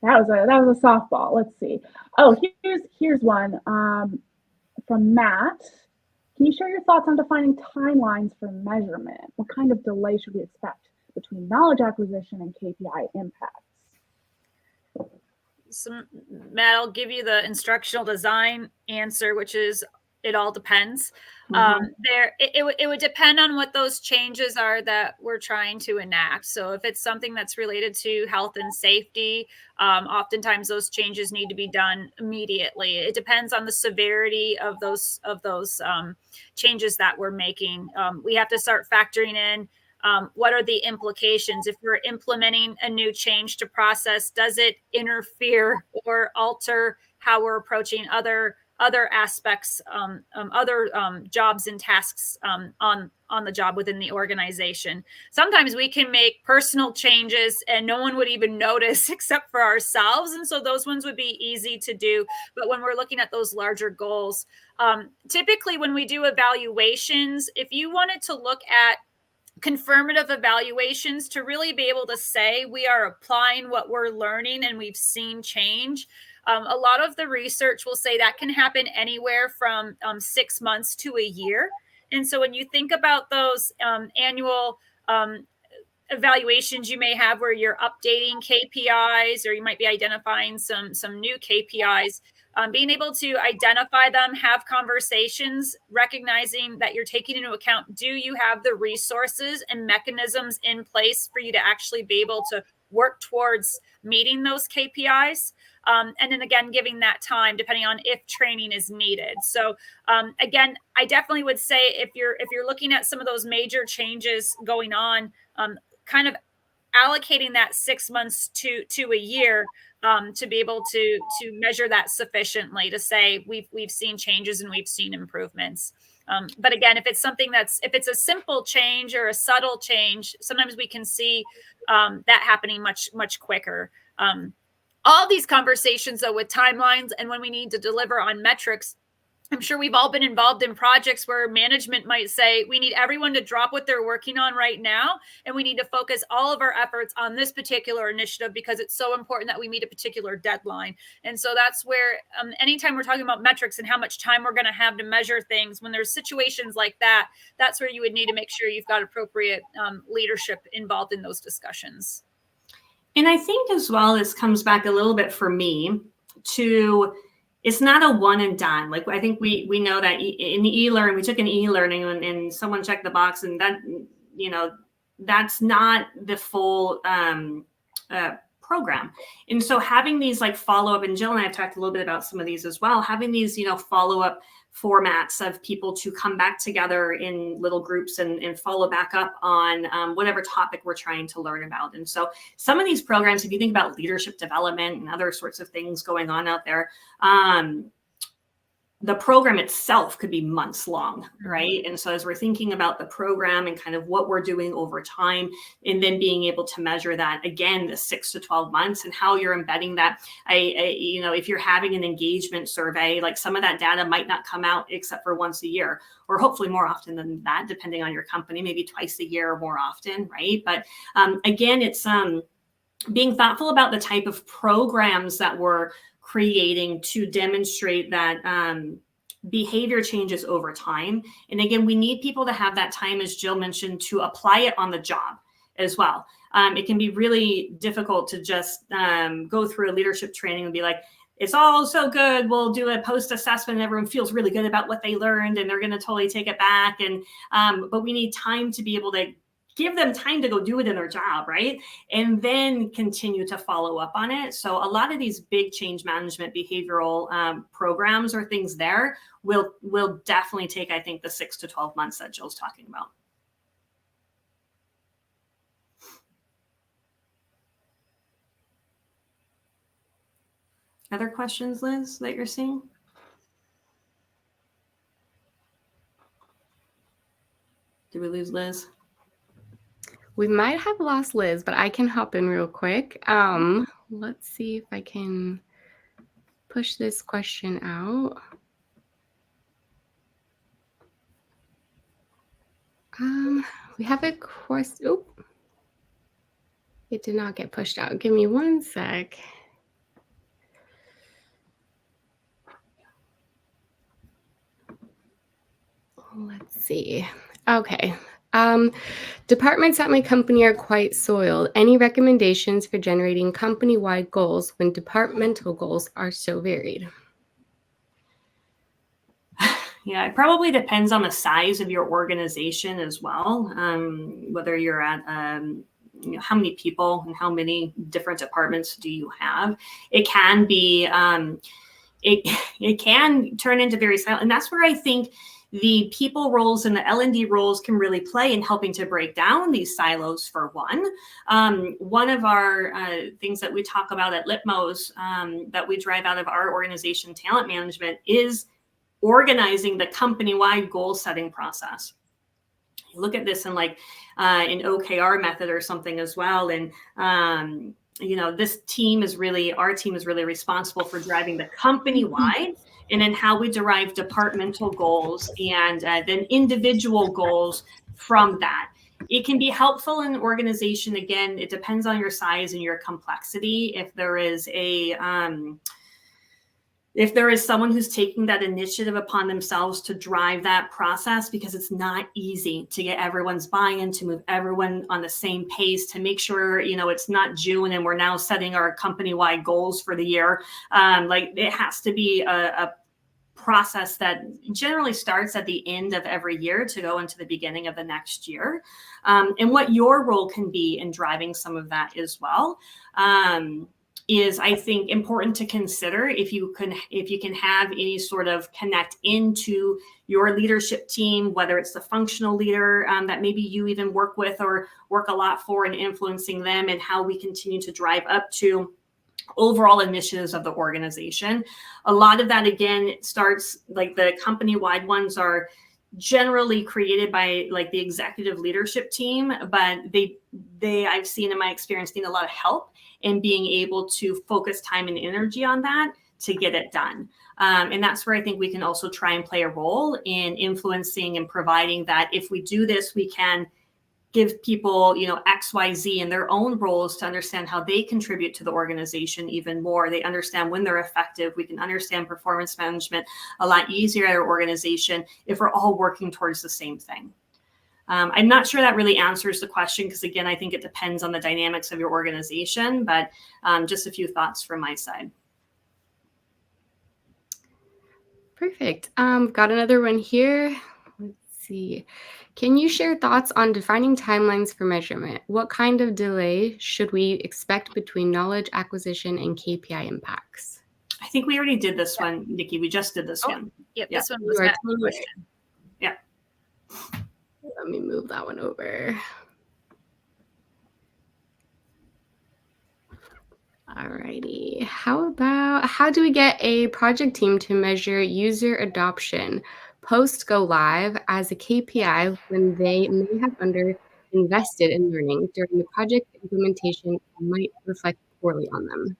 That was a softball. Let's see. Oh, here's one from Matt. Can you share your thoughts on defining timelines for measurement? What kind of delay should we expect between knowledge acquisition and KPI impacts? So, Matt, I'll give you the instructional design answer, which is it all depends. Mm-hmm. It would depend on what those changes are that we're trying to enact. So if it's something that's related to health and safety, oftentimes those changes need to be done immediately. It depends on the severity of those changes that we're making. We have to start factoring in what are the implications if we're implementing a new change to process. Does it interfere or alter how we're approaching other other aspects, other jobs and tasks on the job within the organization. Sometimes we can make personal changes and no one would even notice except for ourselves. And so those ones would be easy to do. But when we're looking at those larger goals, typically when we do evaluations, if you wanted to look at confirmative evaluations to really be able to say we are applying what we're learning and we've seen change, a lot of the research will say that can happen anywhere from 6 months to a year. And so when you think about those annual evaluations you may have where you're updating KPIs, or you might be identifying some new KPIs, being able to identify them, have conversations, recognizing that you're taking into account, do you have the resources and mechanisms in place for you to actually be able to work towards meeting those KPIs? And then again, giving that time depending on if training is needed. So again, I definitely would say if you're looking at some of those major changes going on, kind of allocating that 6 months to a year to be able to measure that sufficiently to say we've seen changes and we've seen improvements. But again, if it's something if it's a simple change or a subtle change, sometimes we can see that happening much quicker. All these conversations though with timelines and when we need to deliver on metrics, I'm sure we've all been involved in projects where management might say, we need everyone to drop what they're working on right now. And we need to focus all of our efforts on this particular initiative because it's so important that we meet a particular deadline. And so that's where anytime we're talking about metrics and how much time we're going to have to measure things, when there's situations like that, that's where you would need to make sure you've got appropriate leadership involved in those discussions. And I think as well, this comes back a little bit for me to, it's not a one and done. Like I think we know that in e-learning, we took an e-learning and someone checked the box and that, that's not the full program. And so having these like follow-up, and Jill and I have talked a little bit about some of these as well, having these, follow-up formats of people to come back together in little groups and follow back up on whatever topic we're trying to learn about. And so some of these programs, if you think about leadership development and other sorts of things going on out there, the program itself could be months long, right? And so as we're thinking about the program and kind of what we're doing over time, and then being able to measure that again, the 6 to 12 months and how you're embedding that, if you're having an engagement survey, like some of that data might not come out except for once a year, or hopefully more often than that, depending on your company, maybe twice a year or more often, right? But again, it's being thoughtful about the type of programs that we're creating to demonstrate that behavior changes over time. And again, we need people to have that time, as Jill mentioned, to apply it on the job as well. It can be really difficult to just go through a leadership training and be like, it's all so good. We'll do a post-assessment and everyone feels really good about what they learned and they're going to totally take it back. And but we need time to be able to give them time to go do it in their job, right? And then continue to follow up on it. So a lot of these big change management behavioral programs or things there will definitely take, I think, the 6 to 12 months that Jill's talking about. Other questions, Liz, that you're seeing? Did we lose Liz? We might have lost Liz, but I can hop in real quick. Let's see if I can push this question out. We have a question. Oh, it did not get pushed out. Give me one sec. Let's see. Okay. Departments at my company are quite soiled. Any recommendations for generating company-wide goals when departmental goals are so varied? Yeah, it probably depends on the size of your organization as well. Whether you're at, how many people and how many different departments do you have? It can be, it can turn into very silent. And that's where I think the people roles and the L&D roles can really play in helping to break down these silos for one. One of our things that we talk about at Litmos that we drive out of our organization, talent management, is organizing the company-wide goal setting process. You look at this in like an OKR method or something as well. And, this team is really, our team is really responsible for driving the company-wide, and then how we derive departmental goals and then individual goals from that. It can be helpful in an organization. Again, it depends on your size and your complexity. If there is someone who's taking that initiative upon themselves to drive that process, because it's not easy to get everyone's buy-in, to move everyone on the same pace, to make sure, it's not June and we're now setting our company-wide goals for the year. It has to be a process that generally starts at the end of every year to go into the beginning of the next year. And what your role can be in driving some of that as well. Is, I think, important to consider if you can have any sort of connect into your leadership team, whether it's the functional leader that maybe you even work with or work a lot for, and influencing them, and how we continue to drive up to overall initiatives of the organization. A lot of that, again, starts, like the company-wide ones are generally created by like the executive leadership team, but they I've seen in my experience need a lot of help in being able to focus time and energy on that to get it done. And that's where I think we can also try and play a role in influencing and providing that if we do this, we can give people, X, Y, Z in their own roles to understand how they contribute to the organization even more. They understand when they're effective. We can understand performance management a lot easier at our organization if we're all working towards the same thing. I'm not sure that really answers the question, because again, I think it depends on the dynamics of your organization, but just a few thoughts from my side. Perfect. Got another one here. Let's see. Can you share thoughts on defining timelines for measurement? What kind of delay should we expect between knowledge acquisition and KPI impacts? I think we already did this one, Nikki. We just did this one. Yep, this one was that question. Yeah. Let me move that one over. Alrighty. How do we get a project team to measure user adoption post go live as a KPI when they may have underinvested in learning during the project implementation and might reflect poorly on them?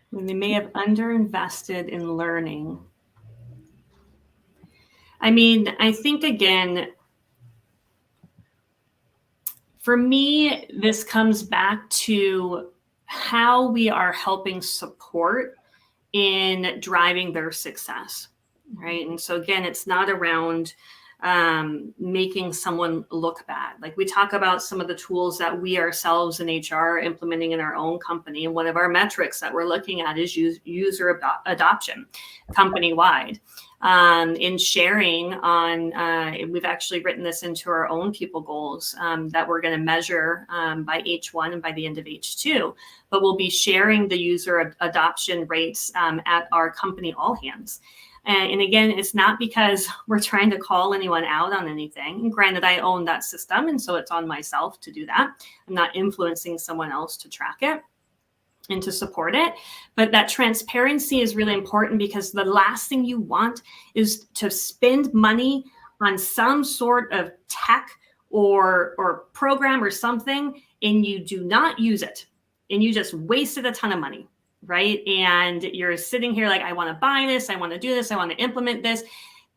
When they may have underinvested in learning. I mean, I think, again, for me, this comes back to how we are helping support in driving their success, right? And so again, it's not around making someone look bad. Like we talk about some of the tools that we ourselves in HR are implementing in our own company. And one of our metrics that we're looking at is user adoption company-wide. In sharing on, we've actually written this into our own people goals that we're going to measure by H1 and by the end of H2. But we'll be sharing the user adoption rates at our company all hands. And again, it's not because we're trying to call anyone out on anything. And granted, I own that system, and so it's on myself to do that. I'm not influencing someone else to track it and to support it. But that transparency is really important, because the last thing you want is to spend money on some sort of tech or program or something, and you do not use it, and you just wasted a ton of money. Right. And you're sitting here like, I want to buy this. I want to do this. I want to implement this.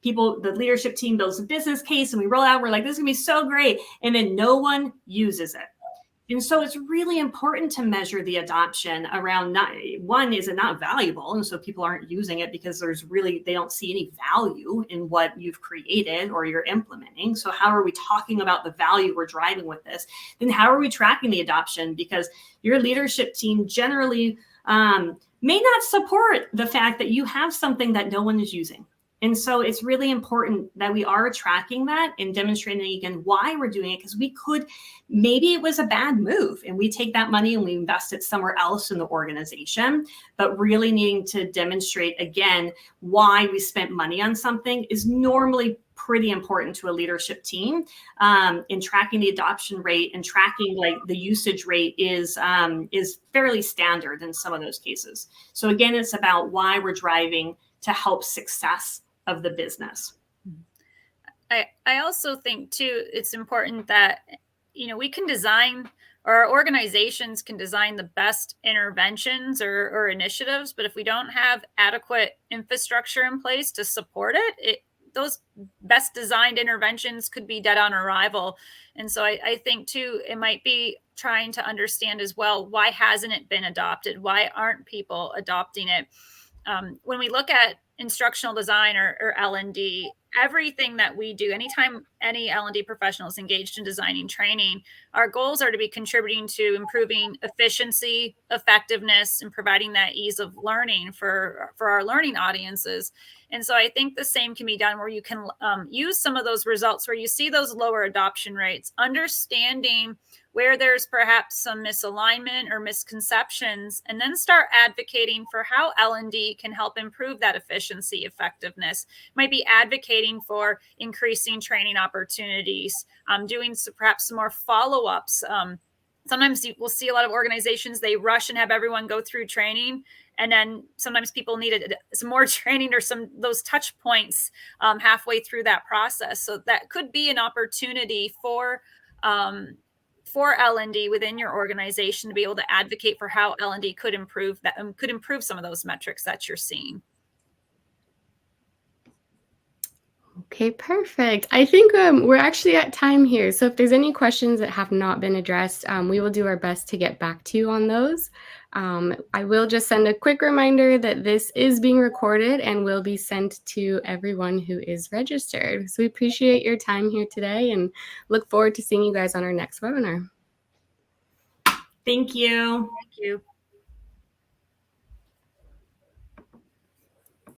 The leadership team builds a business case and we roll out. We're like, this is going to be so great. And then no one uses it. And so it's really important to measure the adoption around is it not valuable? And so people aren't using it because they don't see any value in what you've created or you're implementing. So how are we talking about the value we're driving with this? Then how are we tracking the adoption? Because your leadership team generally may not support the fact that you have something that no one is using, And so it's really important that we are tracking that and demonstrating again why we're doing it, because maybe it was a bad move and we take that money and we invest it somewhere else in the organization, but really needing to demonstrate again why we spent money on something is normally pretty important to a leadership team. In tracking the adoption rate and tracking like the usage rate is fairly standard in some of those cases. So again, it's about why we're driving to help success of the business. I also think too, it's important that, we can design, or our organizations can design the best interventions or initiatives, but if we don't have adequate infrastructure in place to support it, those best designed interventions could be dead on arrival. And so I think too, it might be trying to understand as well, why hasn't it been adopted? Why aren't people adopting it? When we look at instructional design or L&D, everything that we do, anytime any L&D professional is engaged in designing training, our goals are to be contributing to improving efficiency, effectiveness, and providing that ease of learning for our learning audiences. And so I think the same can be done where you can use some of those results where you see those lower adoption rates, understanding where there's perhaps some misalignment or misconceptions, and then start advocating for how L&D can help improve that efficiency, effectiveness. Might be advocating for increasing training opportunities, doing perhaps some more follow-ups. Sometimes you will see a lot of organizations, they rush and have everyone go through training. And then sometimes people need some more training or those touch points halfway through that process. So that could be an opportunity for L&D within your organization to be able to advocate for how L&D could improve some of those metrics that you're seeing. Okay, perfect. I think we're actually at time here. So if there's any questions that have not been addressed, we will do our best to get back to you on those. I will just send a quick reminder that this is being recorded and will be sent to everyone who is registered. So we appreciate your time here today and look forward to seeing you guys on our next webinar. Thank you. Thank you.